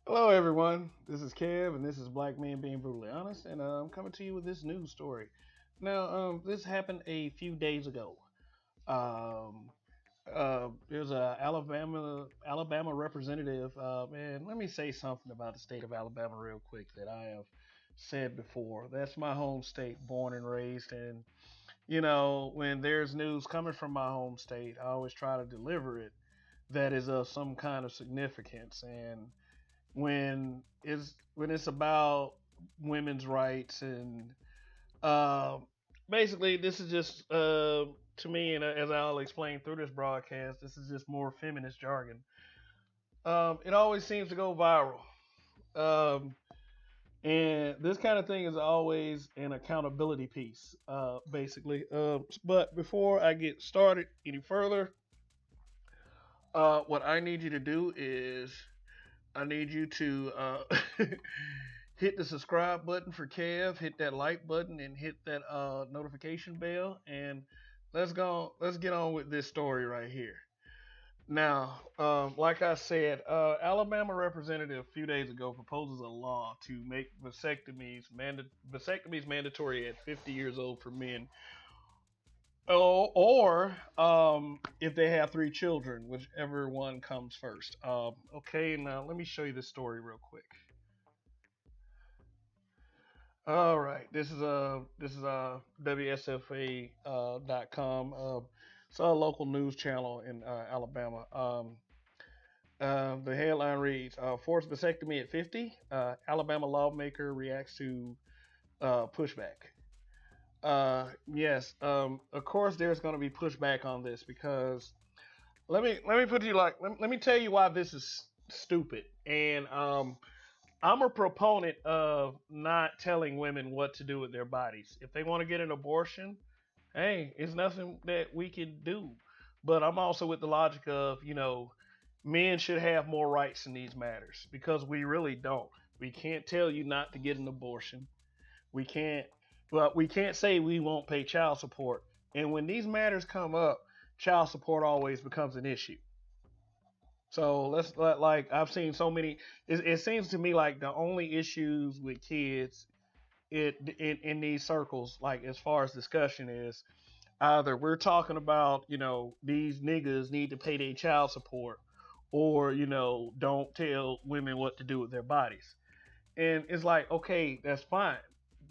Hello, everyone. This is Kev, and this is Black Men Being Brutally Honest, and I'm coming to you with this news story. Now, this happened a few days ago. Um, there's a Alabama representative. And let me say something about the state of Alabama real quick that I have said before. That's my home state, born and raised, and when there's news coming from my home state, I always try to deliver it that is of some kind of significance. And when it's about women's rights and uh, basically this is just to me, and as I'll explain through this broadcast, this is just more feminist jargon. It always seems to go viral. um, and this kind of thing is always an accountability piece, basically. But before I get started any further, what I need you to do is I need you to hit the subscribe button for Kev, hit that like button, and hit that notification bell. And let's get on with this story right here. Now, like I said, Alabama representative a few days ago proposes a law to make vasectomies mandatory at 50 years old for men, or if they have three children, whichever one comes first. Okay, now let me show you this story real quick. All right, this is WSFA.com. It's a local news channel in Alabama. The headline reads: "Forced vasectomy at 50. Alabama lawmaker reacts to pushback." Yes, of course, there's going to be pushback on this because let me put you like let me tell you why this is stupid. And I'm a proponent of not telling women what to do with their bodies. If they want to get an abortion, hey, it's nothing that we can do. But I'm also with the logic of, men should have more rights in these matters because we really don't. We can't tell you not to get an abortion. We can't, but we can't say we won't pay child support. And when these matters come up, child support always becomes an issue. So like I've seen so many. It seems to me like the only issues with kids in these circles, like as far as discussion is, either we're talking about these niggas need to pay their child support, or don't tell women what to do with their bodies. And it's like, okay, that's fine,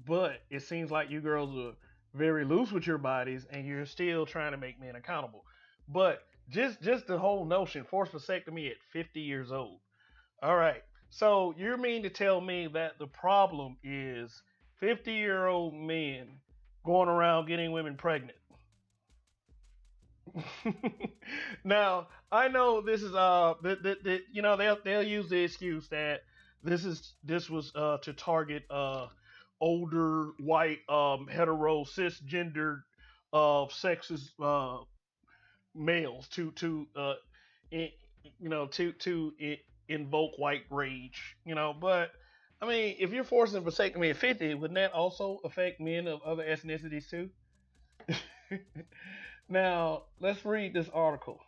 but it seems like you girls are very loose with your bodies, and you're still trying to make men accountable. But just the whole notion, forced vasectomy at 50 years old. All right, so you mean to tell me that the problem is 50-year-old men going around getting women pregnant? Now I know this is they'll use the excuse that this was to target older white hetero cisgender sexist males to in, invoke white rage, but I mean, if you're forcing vasectomy at 50, wouldn't that also affect men of other ethnicities too? Now, let's read this article.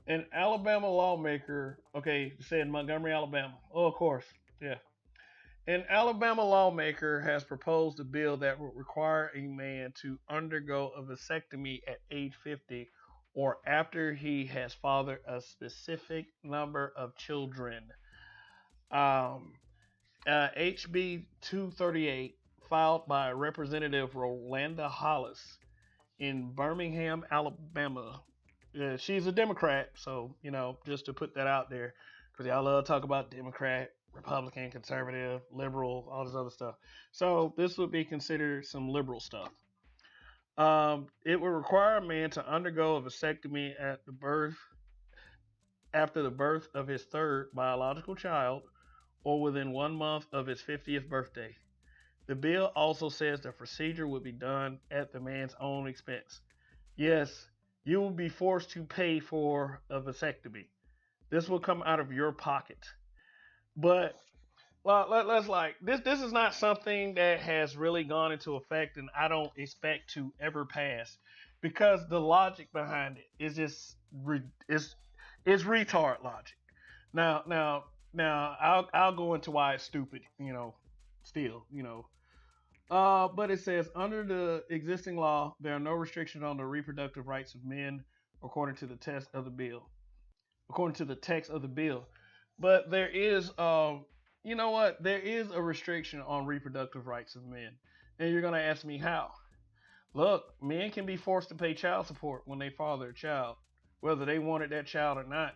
An Alabama lawmaker, okay, said in Montgomery, Alabama. Oh, of course, yeah. An Alabama lawmaker has proposed a bill that would require a man to undergo a vasectomy at age 50 or after he has fathered a specific number of children. Um, HB 238, filed by Representative Rolanda Hollis in Birmingham, Alabama. She's a Democrat, so just to put that out there, because y'all love to talk about Democrat, Republican, conservative, liberal, all this other stuff. So this would be considered some liberal stuff. It would require a man to undergo a vasectomy after the birth of his third biological child, or within 1 month of his 50th birthday. The bill also says the procedure would be done at the man's own expense. Yes, you will be forced to pay for a vasectomy. This will come out of your pocket. But let's like this is not something that has really gone into effect, and I don't expect to ever pass because the logic behind it is just it's retard logic. Now Now I'll go into why it's stupid. Still, but it says under the existing law, there are no restrictions on the reproductive rights of men, according to the text of the bill. According to the text of the bill, but there is, you know what? There is a restriction on reproductive rights of men, and you're gonna ask me how? Look, men can be forced to pay child support when they father a child, whether they wanted that child or not.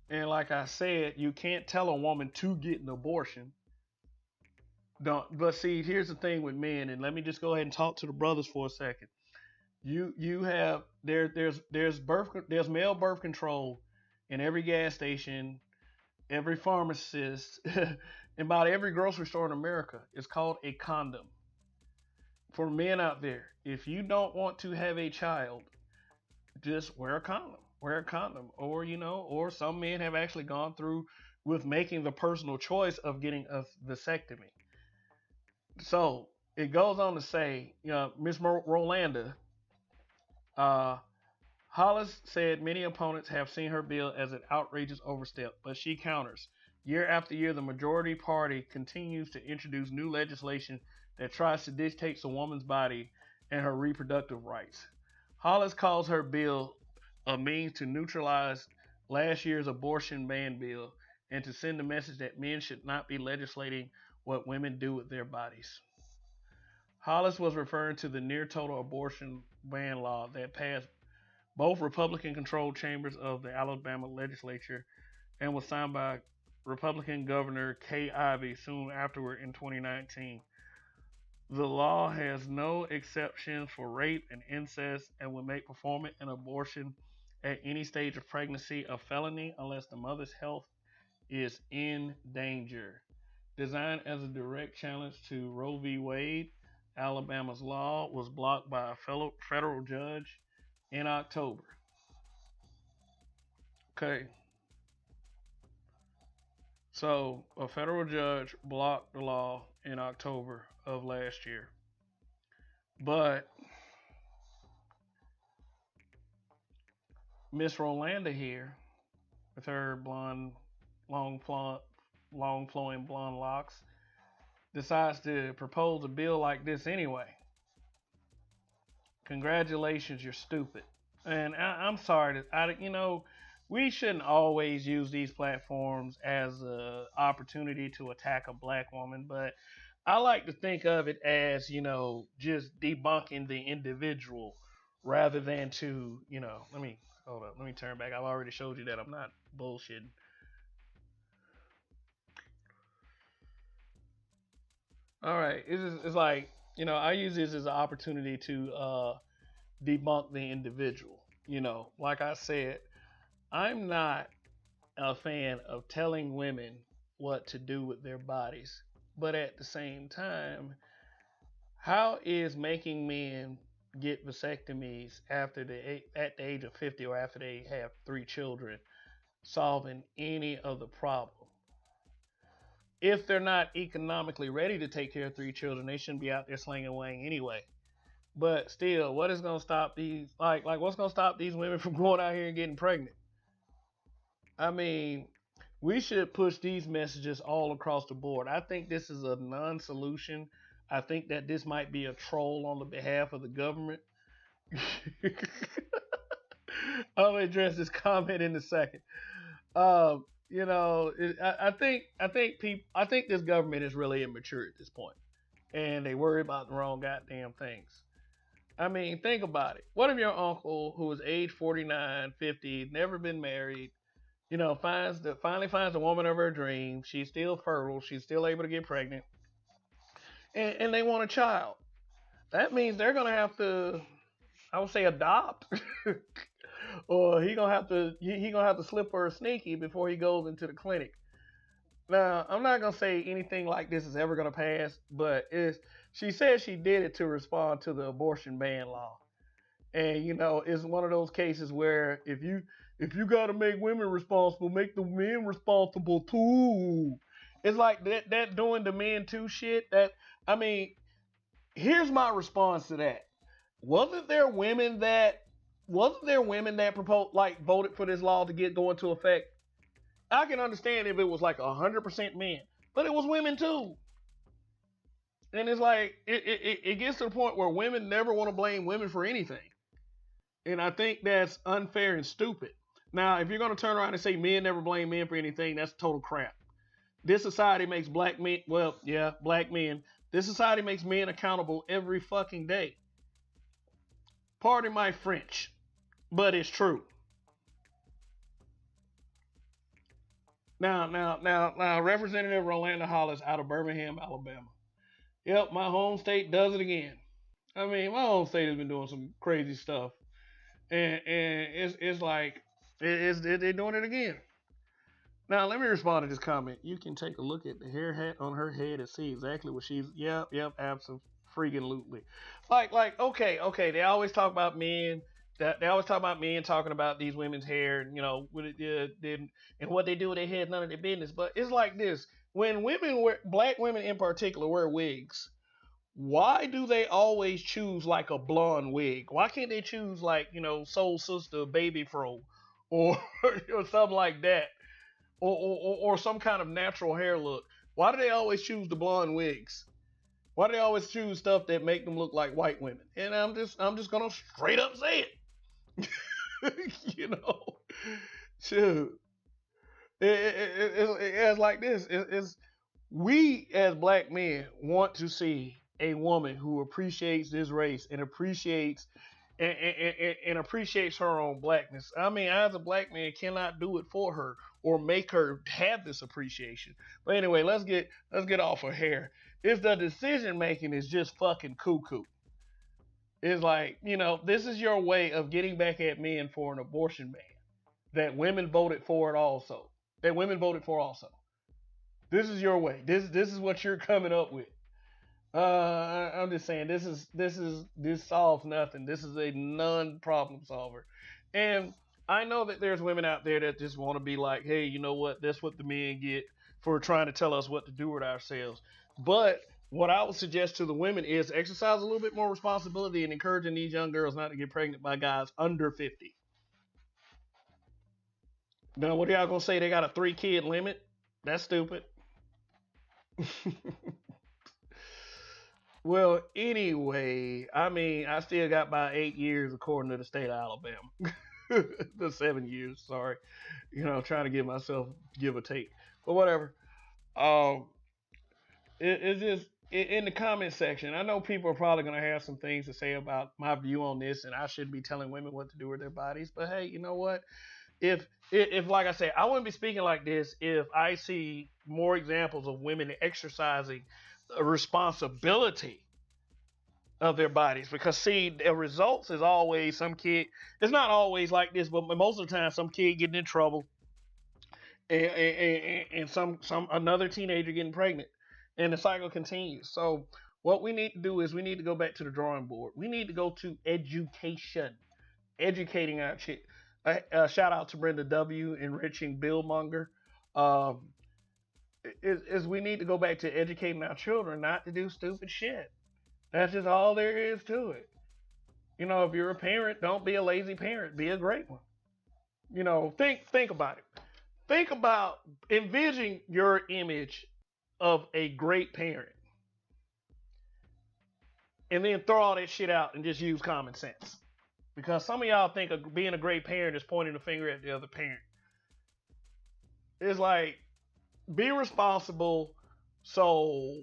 And like I said, you can't tell a woman to get an abortion. Don't. But see, here's the thing with men, and let me just go ahead and talk to the brothers for a second. You have there's male birth control in every gas station, every pharmacist, and about every grocery store in America. It's called a condom. For men out there, if you don't want to have a child, just wear a condom. Wear a condom, or or some men have actually gone through with making the personal choice of getting a vasectomy. So it goes on to say, Miss Rolanda, uh, Hollis said many opponents have seen her bill as an outrageous overstep, but she counters. Year after year, the majority party continues to introduce new legislation that tries to dictate a woman's body and her reproductive rights. Hollis calls her bill a means to neutralize last year's abortion ban bill and to send a message that men should not be legislating what women do with their bodies. Hollis was referring to the near total abortion ban law that passed both Republican controlled chambers of the Alabama legislature and was signed by Republican Governor Kay Ivey soon afterward in 2019. The law has no exceptions for rape and incest and would make performing an abortion at any stage of pregnancy a felony unless the mother's health is in danger. Designed as a direct challenge to Roe v. Wade, Alabama's law was blocked by a federal judge in October. Okay, so a federal judge blocked the law in October of last year. But Miss Rolanda here, with her blonde, long, long flowing blonde locks, decides to propose a bill like this anyway. Congratulations, you're stupid. And I'm sorry that we shouldn't always use these platforms as an opportunity to attack a black woman, but I like to think of it as just debunking the individual rather than to Let me hold up. Let me turn back. I've already showed you that I'm not bullshitting. All right, it's like I use this as an opportunity to debunk the individual. Like I said, I'm not a fan of telling women what to do with their bodies, but at the same time, how is making men get vasectomies at the age of 50 or after they have 3 children solving any of the problem? If they're not economically ready to take care of 3 children, they shouldn't be out there slinging wang anyway. But still, what is gonna stop these what's gonna stop these women from going out here and getting pregnant? I mean, we should push these messages all across the board. I think this is a non-solution. I think that this might be a troll on the behalf of the government. I'll address this comment in a second. I think this government is really immature at this point, and they worry about the wrong goddamn things. I mean, think about it. What if your uncle, who is age 49, 50, never been married, finally finds the woman of her dreams. She's still fertile. She's still able to get pregnant, and they want a child. That means they're gonna have to, I would say, adopt, or he gonna have to slip her a sneaky before he goes into the clinic. Now, I'm not gonna say anything like this is ever gonna pass, but she said she did it to respond to the abortion ban law. And it's one of those cases where if you got to make women responsible, make the men responsible too. It's like that doing the men too shit. That I mean, here's my response to that. Wasn't there women that wasn't there women that proposed voted for this law to go into effect? I can understand if it was like 100% men, but it was women too. And it's like it gets to the point where women never want to blame women for anything. And I think that's unfair and stupid. Now, if you're going to turn around and say men never blame men for anything, that's total crap. This society makes black men, well, yeah, black men. This society makes men accountable every fucking day. Pardon my French, but it's true. Now, Representative Rolanda Hollis out of Birmingham, Alabama. Yep, my home state does it again. I mean, my home state has been doing some crazy stuff, and it's like they're doing it again. Now, let me respond to this comment. You can take a look at the hair hat on her head and see exactly what she's. Yep, absolutely. Okay. They always talk about men. That they always talk about men talking about these women's hair, and and what they do with their hair is none of their business. But it's like this: when women wear, black women in particular, wear wigs, why do they always choose like a blonde wig? Why can't they choose like Soul Sister Baby Fro, or or something like that? Or some kind of natural hair look. Why do they always choose the blonde wigs? Why do they always choose stuff that make them look like white women? And I'm just gonna straight up say it. you know, shoot. It's like this. It's we as black men want to see a woman who appreciates this race and appreciates and appreciates her own blackness. I mean, I as a black man cannot do it for her or make her have this appreciation. But anyway, let's get off her hair. If the decision making is just fucking cuckoo. It's like, this is your way of getting back at men for an abortion ban. That women voted for it also. That women voted for also. This is your way. This is what you're coming up with. I'm just saying this solves nothing. This is a non-problem solver, and I know that there's women out there that just want to be like, hey, you know what? That's what the men get for trying to tell us what to do with ourselves. But what I would suggest to the women is exercise a little bit more responsibility and encouraging these young girls not to get pregnant by guys under 50. Now, what are y'all gonna say? They got a 3-kid limit? That's stupid. Well, anyway, I mean, I still got about 8 years according to the state of Alabama. The 7 years, sorry. Trying to give myself give or take. But whatever. Um, it's just in the comment section. I know people are probably going to have some things to say about my view on this, and I shouldn't be telling women what to do with their bodies. But hey, you know what? If like I said, I wouldn't be speaking like this if I see more examples of women exercising a responsibility of their bodies. Because see, the results is always some kid. It's not always like this, but most of the time, some kid getting in trouble, and some another teenager getting pregnant, and the cycle continues. So what we need to do is we need to go back to the drawing board. We need to go to education, educating our chick. Shout out to Brenda W. Enriching Billmonger. Um, is we need to go back to educating our children not to do stupid shit. That's just all there is to it. If you're a parent, don't be a lazy parent. Be a great one. Think about it. Think about envision your image of a great parent, and then throw all that shit out and just use common sense. Because some of y'all think of being a great parent is pointing the finger at the other parent. It's like, be responsible. So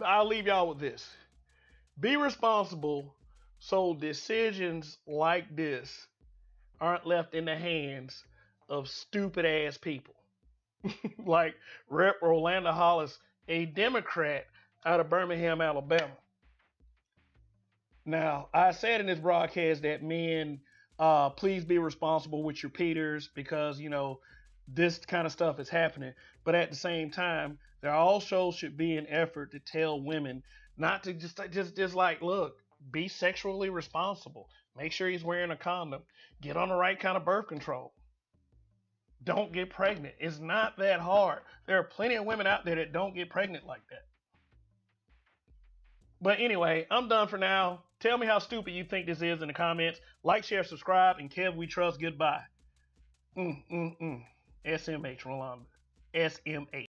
I'll leave y'all with this. Be responsible so decisions like this aren't left in the hands of stupid ass people. Like Rep. Rolanda Hollis, a Democrat out of Birmingham, Alabama. Now, I said in this broadcast that men, please be responsible with your Peters because, this kind of stuff is happening. But at the same time, there also should be an effort to tell women not to just like, look, be sexually responsible. Make sure he's wearing a condom. Get on the right kind of birth control. Don't get pregnant. It's not that hard. There are plenty of women out there that don't get pregnant like that. But anyway, I'm done for now. Tell me how stupid you think this is in the comments. Like, share, subscribe, and Kev, we trust. Goodbye. SMH, Rolanda. SMH.